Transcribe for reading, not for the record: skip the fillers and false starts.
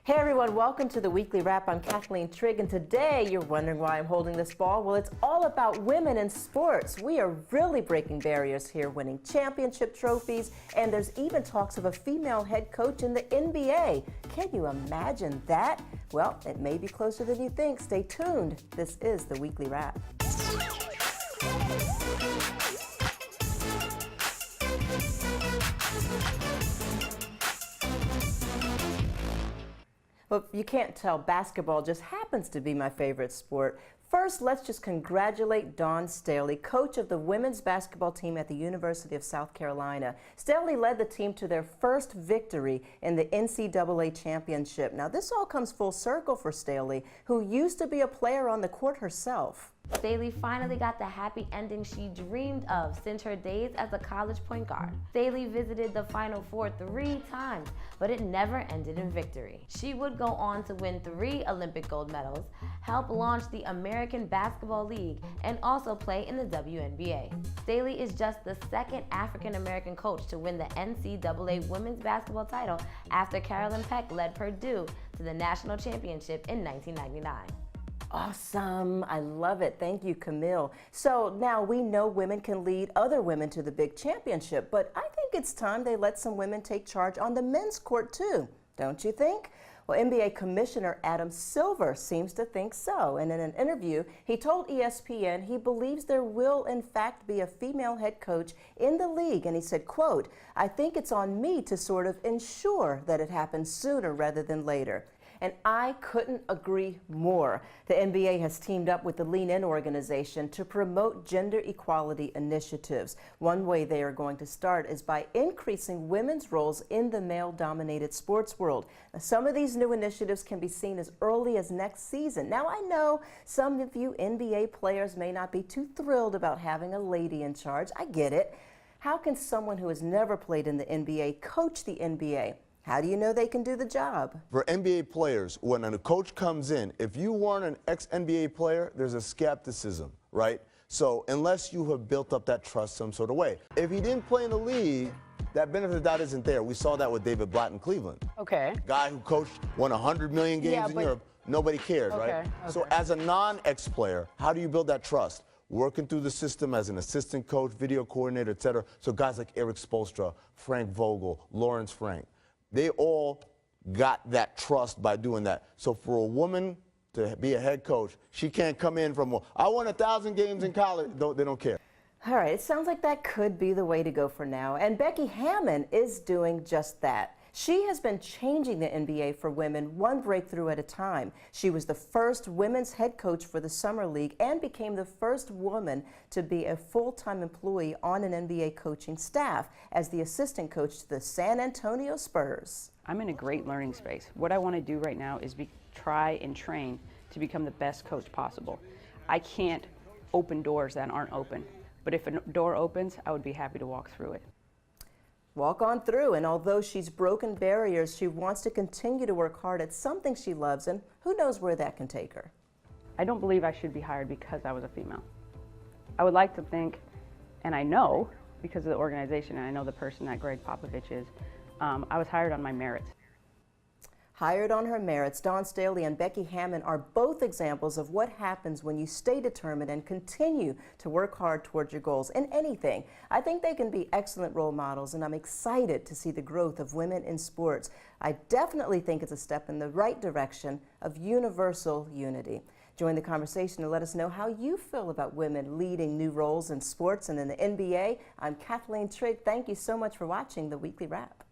Hey everyone, welcome to the Weekly Wrap. I'm Cathleen Trigg, and today you're wondering why I'm holding this ball. Well, it's all about women in sports. We are really breaking barriers here, winning championship trophies, and there's even talks of a female head coach in the NBA. Can you imagine that? Well, it may be closer than you think. Stay tuned. This is the Weekly Wrap. Well, you can't tell, basketball just happens to be my favorite sport. First, let's just congratulate Dawn Staley, coach of the women's basketball team at the University of South Carolina. Staley led the team to their first victory in the NCAA Championship. Now, this all comes full circle for Staley, who used to be a player on the court herself. Staley finally got the happy ending she dreamed of since her days as a college point guard. Staley visited the Final Four 3 times, but it never ended in victory. She would go on to win 3 Olympic gold medals, help launch the American Basketball League, and also play in the WNBA. Staley is just the second African-American coach to win the NCAA women's basketball title after Carolyn Peck led Purdue to the national championship in 1999. Awesome. I love it. Thank you, Camille. So now we know women can lead other women to the big championship, but I think it's time they let some women take charge on the men's court too. Don't you think? Well, NBA Commissioner Adam Silver seems to think so. And in an interview, he told ESPN he believes there will in fact be a female head coach in the league. And he said, quote, "I think it's on me to sort of ensure that it happens sooner rather than later." And I couldn't agree more. The NBA has teamed up with the Lean In organization to promote gender equality initiatives. One way they are going to start is by increasing women's roles in the male-dominated sports world. Now, some of these new initiatives can be seen as early as next season. Now, I know some of you NBA players may not be too thrilled about having a lady in charge. I get it. How can someone who has never played in the NBA coach the NBA? How do you know they can do the job? For NBA players, when a coach comes in, if you weren't an ex-NBA player, there's a skepticism, right? So unless you have built up that trust some sort of way. If he didn't play in the league, that benefit of doubt isn't there. We saw that with David Blatt in Cleveland. Okay. Guy who coached, won 100 million games in Europe, nobody cared, right? So as a non-ex player, how do you build that trust? Working through the system as an assistant coach, video coordinator, et cetera. So guys like Eric Spoelstra, Frank Vogel, Lawrence Frank, they all got that trust by doing that. So for a woman to be a head coach, she can't come in from, I won 1,000 games in college. They don't care. All right, it sounds like that could be the way to go for now. And Becky Hammon is doing just that. She has been changing the NBA for women one breakthrough at a time. She was the first women's head coach for the Summer League and became the first woman to be a full-time employee on an NBA coaching staff as the assistant coach to the San Antonio Spurs. I'm in a great learning space. What I want to do right now is try and train to become the best coach possible. I can't open doors that aren't open, but if a door opens, I would be happy to walk through it. Walk on through, and although she's broken barriers, she wants to continue to work hard at something she loves, and who knows where that can take her. I don't believe I should be hired because I was a female. I would like to think, and I know, because of the organization, and I know the person that Greg Popovich is, I was hired on my merits. Hired on her merits, Dawn Staley and Becky Hammon are both examples of what happens when you stay determined and continue to work hard towards your goals in anything. I think they can be excellent role models, and I'm excited to see the growth of women in sports. I definitely think it's a step in the right direction of universal unity. Join the conversation and let us know how you feel about women leading new roles in sports and in the NBA. I'm Cathleen Trigg. Thank you so much for watching the Weekly Wrap.